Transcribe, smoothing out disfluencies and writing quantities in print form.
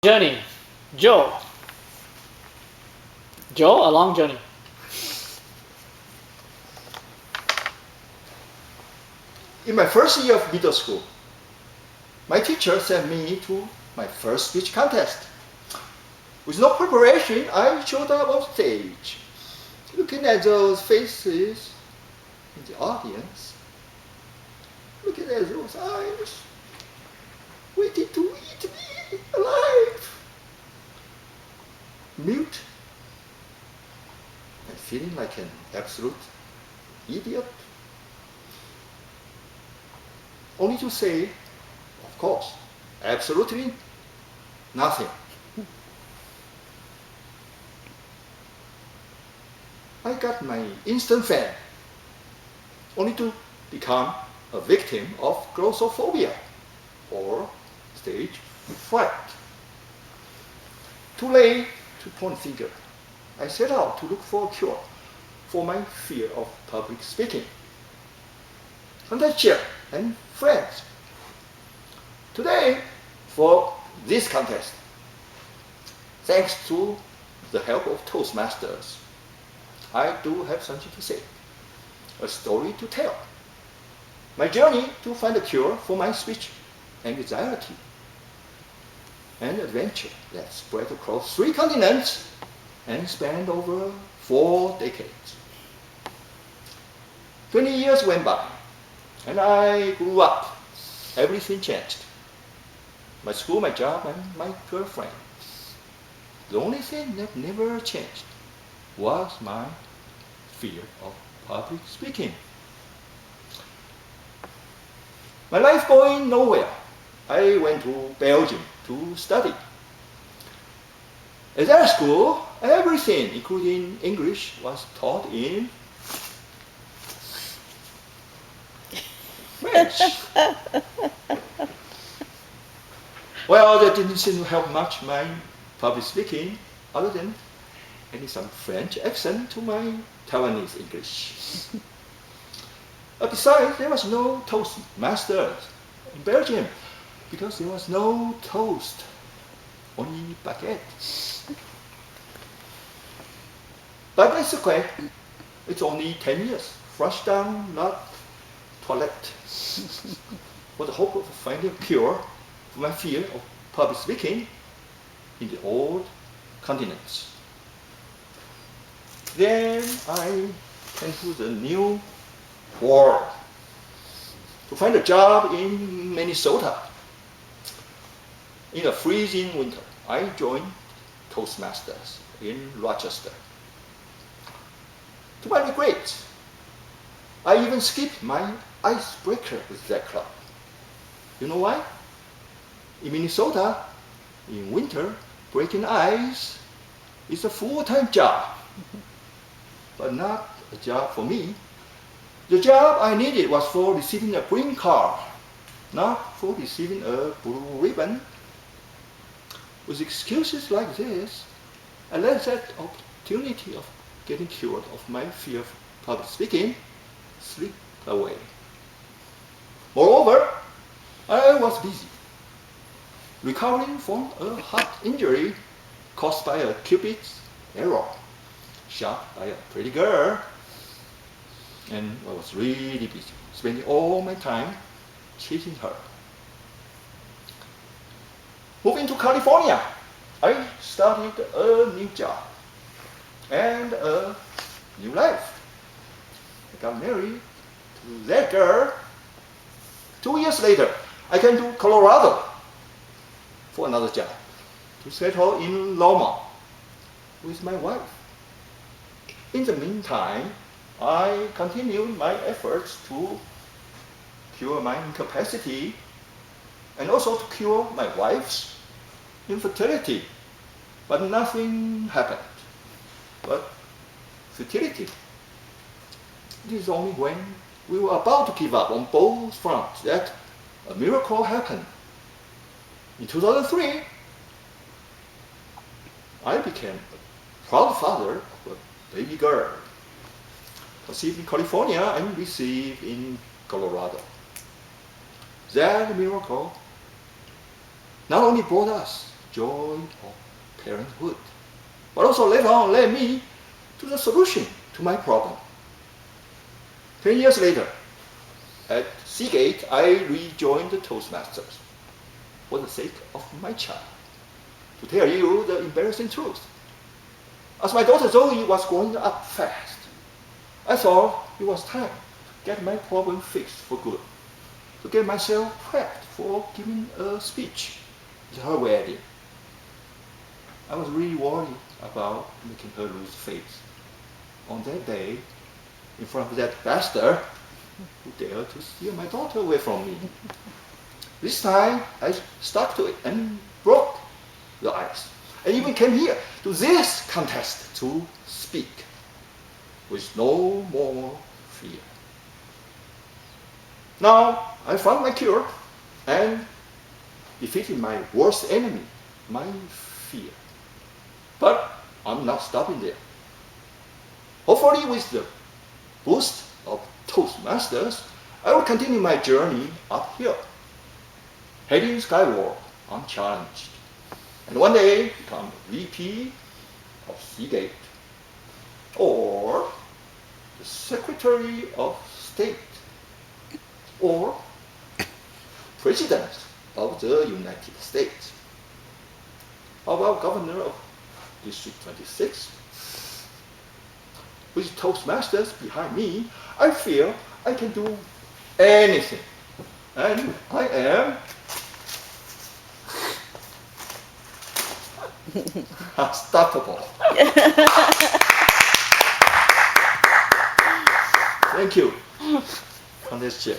Journey. Joe. Joe, a long journey. In my first year of middle school, my teacher sent me to my first speech contest. With no preparation, I showed up on stage, looking at those faces in the audience, looking at those eyes, waiting to eat me alive. Mute and feeling like an absolute idiot. Only to say, of course, absolutely nothing. I got my instant fame, only to become a victim of glossophobia or stage fright. Too late to point finger. I set out to look for a cure for my fear of public speaking. Contact and friends. Today, for this contest, thanks to the help of Toastmasters, I do have something to say, a story to tell. My journey to find a cure for my speech anxiety, an adventure that spread across 3 continents and spanned over 4 decades. 20 years went by, and I grew up. Everything changed. My school, my job, and my girlfriend. The only thing that never changed was my fear of public speaking. My life going nowhere. I went to Belgium to study. At that school, everything, including English, was taught in French. Well, that didn't seem to help much my public speaking, other than adding some French accent to my Taiwanese English. Besides, there was no Toastmasters in Belgium because there was no toast, only baguette. But that's okay. It's only 10 years. Flush down, not toilette. For the hope of finding a cure for my fear of public speaking in the old continents. Then I came to the new world to find a job in Minnesota. In a freezing winter, I joined Toastmasters in Rochester. To my regret, I even skipped my icebreaker with that club. You know why? In Minnesota, in winter, breaking ice is a full-time job, but not a job for me. The job I needed was for receiving a green card, not for receiving a blue ribbon. With excuses like this, I let that opportunity of getting cured of my fear of public speaking slip away. Moreover, I was busy recovering from a heart injury caused by a Cupid's arrow shot by a pretty girl. And I was really busy, spending all my time chasing her. Moving to California, I started a new job and a new life. I got married to that girl. 2 years later, I came to Colorado for another job to settle in Loma with my wife. In the meantime, I continued my efforts to cure my incapacity and also to cure my wife's infertility. But nothing happened. But fertility. It is only when we were about to give up on both fronts that a miracle happened. In 2003, I became a proud father of a baby girl, conceived in California and received in Colorado. That miracle not only brought us joy of parenthood, but also later on led me to the solution to my problem. 10 years later, at Seagate, I rejoined the Toastmasters for the sake of my child. To tell you the embarrassing truth, as my daughter Zoe was growing up fast, I thought it was time to get my problem fixed for good, to get myself prepped for giving a speech at her wedding. I was really worried about making her lose faith on that day in front of that bastard who dared to steal my daughter away from me. This time, I stuck to it and broke the ice. I even came here to this contest to speak with no more fear. Now, I found my cure and defeated my worst enemy, my fear. But I'm not stopping there. Hopefully with the boost of Toastmasters, I will continue my journey uphill, heading skyward unchallenged, and one day become VP of Seagate, or the Secretary of State, or President of the United States. How about Governor of District 26? With Toastmasters behind me, I feel I can do anything. And I am unstoppable. Thank you. On this chair.